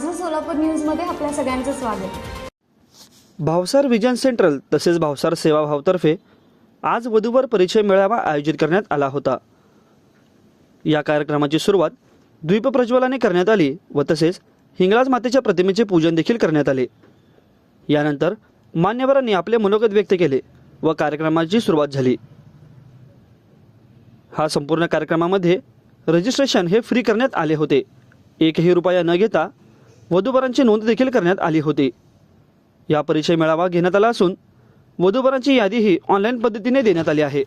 माझं सोलापूर न्यूजमध्ये आपल्या सगळ्यांचं स्वागत। भावसार विजन सेंट्रल तसेच भावसार सेवाभावतर्फे आज वधूवर परिचय मेळावा आयोजित करण्यात आला होता। या कार्यक्रमाची सुरुवात दीप प्रज्वलनाने करण्यात आली व तसेच हिंगलाज मातेच्या प्रतिमेचे पूजन देखील करण्यात आले। यानंतर मान्यवरांनी आपले मनोगत व्यक्त केले व कार्यक्रमाची सुरुवात झाली। हा संपूर्ण कार्यक्रमामध्ये रजिस्ट्रेशन हे फ्री करण्यात आले होते। एकही रुपया न घेता वधूवरांची नोंद देखील करण्यात आली होती। या परिचय मेळावा घेण्यात आला असून वधूवरांची यादीही ऑनलाईन पद्धतीने देण्यात आली आहे।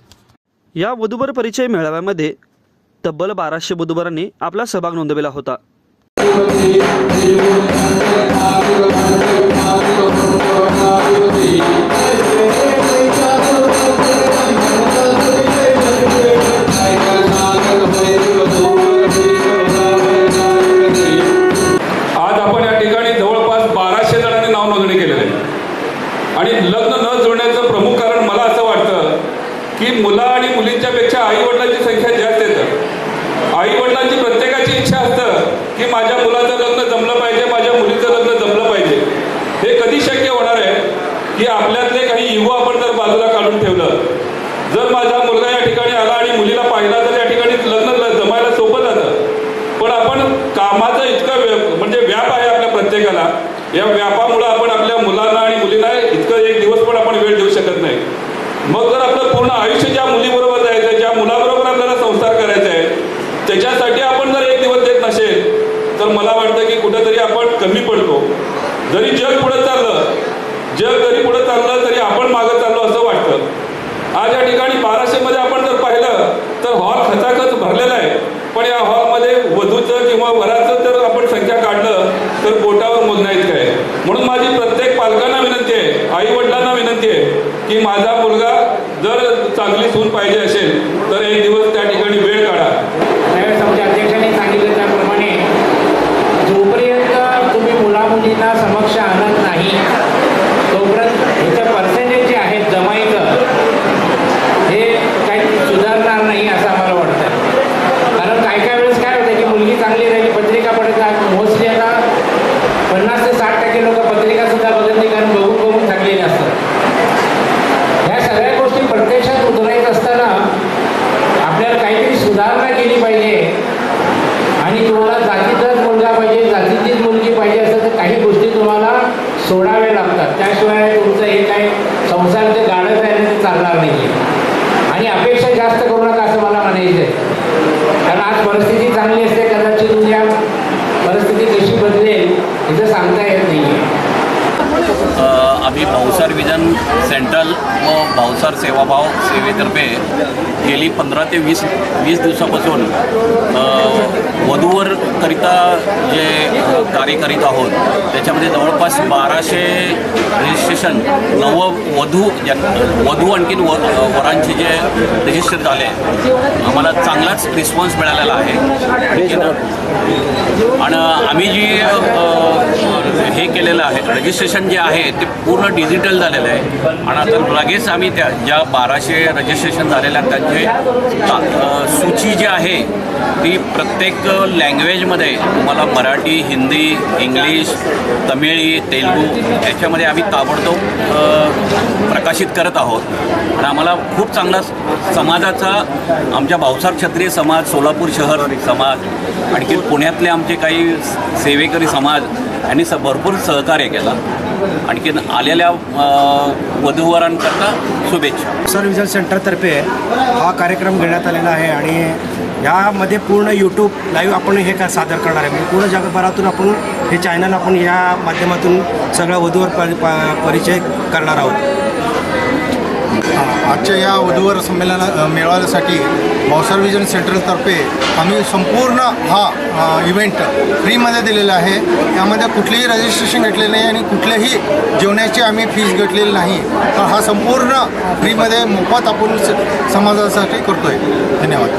या वधूवर परिचय मेळाव्यामध्ये तब्बल 1200 वधूवरांनी आपला सहभाग नोंदविला होता। आज आपण या ठिकाणी जवळपास 1200 जणांनी नाव नोंदणी केलेली आहे आणि लग्न न जुळण्याचं प्रमुख कारण मला असं वाटतं की मुला आणि मुलींच्या पेक्षा आई वडिलांची संख्या जास्त येतं। आई वडिलांची प्रत्येकाची इच्छा असतं की माझ्या मुलाचं लग्न जमलं पाहिजे, माझ्या मुलीचं लग्न जमलं पाहिजे। हे कधी शक्य होणार आहे की आपल्यातले काही युवा आपण जर बाजूला काढून ठेवलं, जर माझा मुलगा या ठिकाणी आला आणि मुलीला पाहिला तर या ठिकाणी लग्न जमायला सोपं जातं। पण आपण कामाचं इतकं म्हणजे व्याप आहे आपल्या प्रत्येकाला, या व्यापामुळे आपण आपल्या मुलांना आणि मुलींना इतकं एक दिवस पण आपण वेळ देऊ शकत नाही। मग जर आपलं पूर्ण आयुष्य ज्या मुलीबरोबर जायचं, ज्या मुलाबरोबर आपल्याला संसार करायचा आहे, त्याच्यासाठी आपण जर एक दिवस देत नसेल तर मला वाटतं की कुठेतरी आपण कमी पडतो। जरी जग पुढे चाललं, जग जरी पुढे चाललं तरी आपण मागं चाललो असं वाटतं। आज या ठिकाणी 1200 मध्ये आपण जर पाहिलं तर हॉल खचाखच भरलेला आहे, पण या हॉलमध्ये वधूचं किंवा वराचं जर आपण संख्या काढलं तर बोटावर मोजण्या इतकं आहे। म्हणून माझी प्रत्येक पालकांना विनंती आहे, आई वडिलांना विनंती आहे की माझा मुलगा जर चांगली सून पाहिजे असेल तर एक दिवस त्या ठिकाणी वेळ काढा। आमच्या अध्यक्षांनी सांगितलं त्याप्रमाणे जोपर्यंत तुम्ही मुला मुलींना समक्ष आणत नाही तोपर्यंत ह्याचं पर्सेंटेज जे आहेत जमाईचं हे काही सुधारणार नाही असं आम्हाला वाटतं। कारण काय वेळेस काय होतं की मुलगी चांगली राहिली, पत्रिका पडतात, मोस्टली आता 50 ते 60% लोक पत्रिका सुद्धा बघत नाही, कारण बघून थकलेले असतात। ह्या सगळ्या गोष्टी प्रत्यक्षात उतरायचं असताना आपल्याला काहीतरी सुधारणा केली पाहिजे आणि तुम्हाला जातीचाच मुलगा पाहिजे, जातीचीच मुलगी पाहिजे असं तर काही गोष्टी तुम्हाला सोडाव्या लागतात। त्याशिवाय तुमचं हे काही संसाराचं गाडं आहे ते चालणार नाही आहे। आणि अपेक्षा जास्त करू नका असं मला म्हणायचं आहे, कारण आज परिस्थिती चांगली असते, कदाचित उद्या परिस्थिती कशी बदलेल हे सांगता येत नाही आहे। आम्ही भावसार विजन सेंट्रल व भावसार सेवाभाव सेवेतर्फे गेली 15 ते 20 दिवसापासून वधूवरकरिता जे कार्य करीत आहोत त्याच्यामध्ये जवळपास 1200 रजिस्ट्रेशन वधू आणखीन वरांचे जे रजिस्टर झाले आम्हाला चांगलाच रिस्पॉन्स मिळालेला आहे। आणि आम्ही जी हे केलेलं आहे रजिस्ट्रेशन जे आहे ते पूर्ण डिजिटल झालेलं आहे आणि आता लगेच आम्ही त्या ज्या 1200 रजिस्ट्रेशन झालेल्या त्यांचे सूची जी आहे ती प्रत्येक लँग्वेजमध्ये तुम्हाला मराठी, हिंदी, इंग्लिश, तमिळी, तेलुगू याच्यामध्ये आम्ही ताबडतोब प्रकाशित करत आहोत। आणि आम्हाला खूप चांगला समाजाचा आमच्या भावसार क्षत्रिय समाज, सोलापूर शहर समाज, आणखी पुण्यातले आमचे काही सेवेकरी समाज यांनी भरपूर सहकार्य केलं। आणखीन आलेल्या वधूवरांकरता शुभेच्छा। भावसार विजन सेंटरतर्फे हा कार्यक्रम घेण्यात आलेला आहे आणि यामध्ये पूर्ण यूट्यूब लाईव्ह आपण हे का सादर करणार आहे, म्हणजे पूर्ण जगभरातून आपण हे चॅनल आपण या माध्यमातून सगळ्या वधूवर परिचय करणार आहोत। आजच्या या वधूवर मेळाव्यासाठी भावसार विजन सेंट्रलतर्फे आम्ही संपूर्ण हा इव्हेंट फ्रीमध्ये दिलेला आहे। यामध्ये कुठलेही रजिस्ट्रेशन घेतलेलं नाही आणि कुठल्याही जेवणाची आम्ही फीस घेतलेली नाही, तर हा संपूर्ण फ्रीमध्ये मोफत आपण समाजासाठी करतो आहे। धन्यवाद।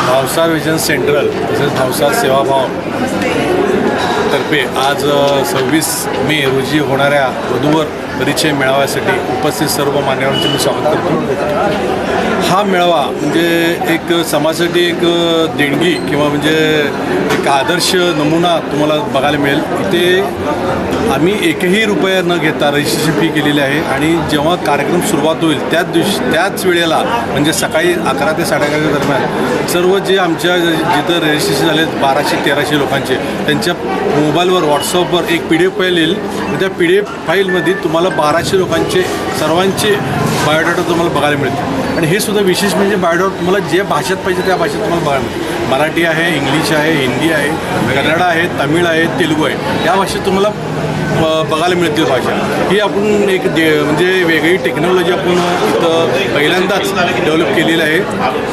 भावसार विजन सेंट्रल तसेच भावसार सेवाभाव तर्फे आज 26 मे रोजी होणाऱ्या वधूवर परिचय मेळाव्यासाठी उपस्थित सर्व मान्यवरांचे मी स्वागत करतो. हा मेळावा म्हणजे एक समाजासाठी एक देणगी किंवा म्हणजे एक आदर्श नमुना तुम्हाला बघायला मिळेल. इथे आम्ही एकही रुपया न घेता रजिस्ट्रेशन फी केलेली आहे आणि जेव्हा कार्यक्रम सुरुवात होईल त्याच वेळेला म्हणजे सकाळी 11 ते 11:30 दरम्यान सर्व जे आमच्या जिथं रजिस्ट्रेशन झाले 1200-1300 लोकांचे त्यांच्या मोबाईलवर व्हॉट्सअपवर एक PDF फाईल येईल. त्या PDF फाईलमध्ये तुम्हाला 1200 लोकांचे सर्वांचे बायोडाटा तुम्हाला बघायला मिळतील. आणि हे सुद्धा विशेष म्हणजे बायोडाटा तुम्हाला जे भाषेत पाहिजे त्या भाषेत तुम्हाला बघायला मिळतील. मराठी आहे, इंग्लिश आहे, हिंदी आहे, कन्नड आहे, तमिळ आहे, तेलुगू आहे, या भाषेत तुम्हाला बघायला मिळतील भाषा. ही आपण एक म्हणजे वेगळी टेक्नॉलॉजी आपण इथं पहिल्यांदाच डेव्हलप केलेली आहे.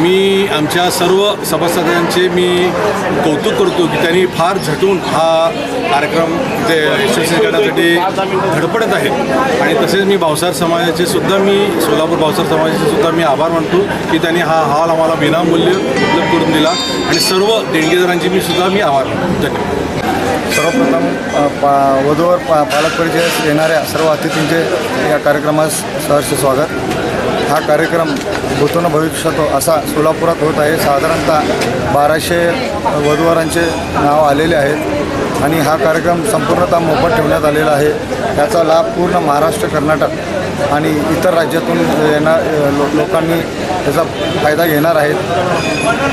मी आमच्या सर्व सभासदांचे मी कौतुक करतो की त्यांनी फार झटून हा कार्यक्रम ते यशस्वी करण्यासाठी धडपडत आहेत. आणि तसेच मी भावसार समाजाचे सुद्धा सोलापूर भावसार समाजाचे सुद्धा मी आभार मानतो की त्यांनी हा हॉल आम्हाला विनामूल्य उपलब्ध करून दिला आणि सर्व देणगीदारांचे मी आभार मानतो. धन्यवाद. सर्वप्रथम वधूवर पालक परिचय येणाऱ्या सर्व अतिथींचे या कार्यक्रमास सहर्ष स्वागत. हा कार्यक्रम भूतून भविष्यातो असा सोलापुरात होत आहे. साधारणतः 1200 वधूवरांचे नाव आलेले आहेत आणि हा कार्यक्रम संपूर्णतः मोफत ठेवण्यात आलेला आहे. याचा लाभ पूर्ण महाराष्ट्र, कर्नाटक आणि इतर राज्यातून लोकांनी त्याचा फायदा घेणार आहेत.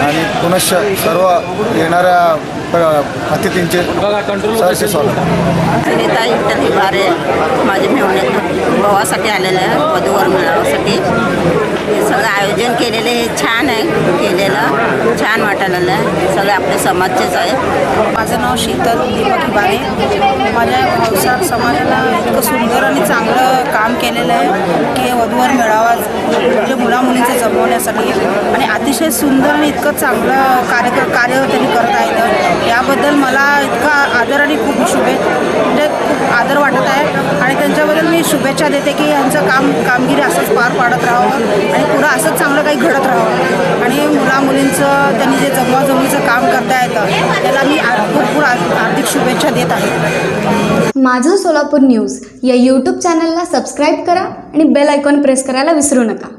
आणि पुनश्च सर्व येणाऱ्या अतिथींचे सहर्ष स्वागत. सुनीता विठ्ठल हिवारे माझे मेवणे भावासाठी आलेलं आहे, वधूवर मेळाव्यासाठी. हे सगळं आयोजन केलेलं हे छान आहे, केलेलं छान वाटायला आहे. सगळे आपल्या समाजचेच आहे. माझं नाव शीतल दीपक हिवारे. माझ्या भावसार समाजाला इतकं सुंदर आणि चांगलं काम केलेलं आहे की वधूवर मेळावा म्हणजे मुलामुलींचं जमवण्यासाठी आणि अतिशय सुंदर आणि इतकं चांगलं कार्य त्यांनी करत आहेत. याबद्दल मला इतका आदर आणि खूप म्हणजे खूप आदर वाटत आहे आणि त्यांच्याबद्दल मी शुभेच्छा देते की यांचं कामगिरी असंच पार पाडत राहावं आणि पुढं असंच चांगलं काही घडत राहावं. आणि मुलामुलींचं त्यांनी जे जमवाजमवीचं काम करता येतं त्याला मी भरपूर आर्थिक शुभेच्छा देत आहे. माझं सोलापूर न्यूज या यूट्यूब चॅनलला सबस्क्राईब करा आणि बेल आयकॉन प्रेस करायला विसरू नका.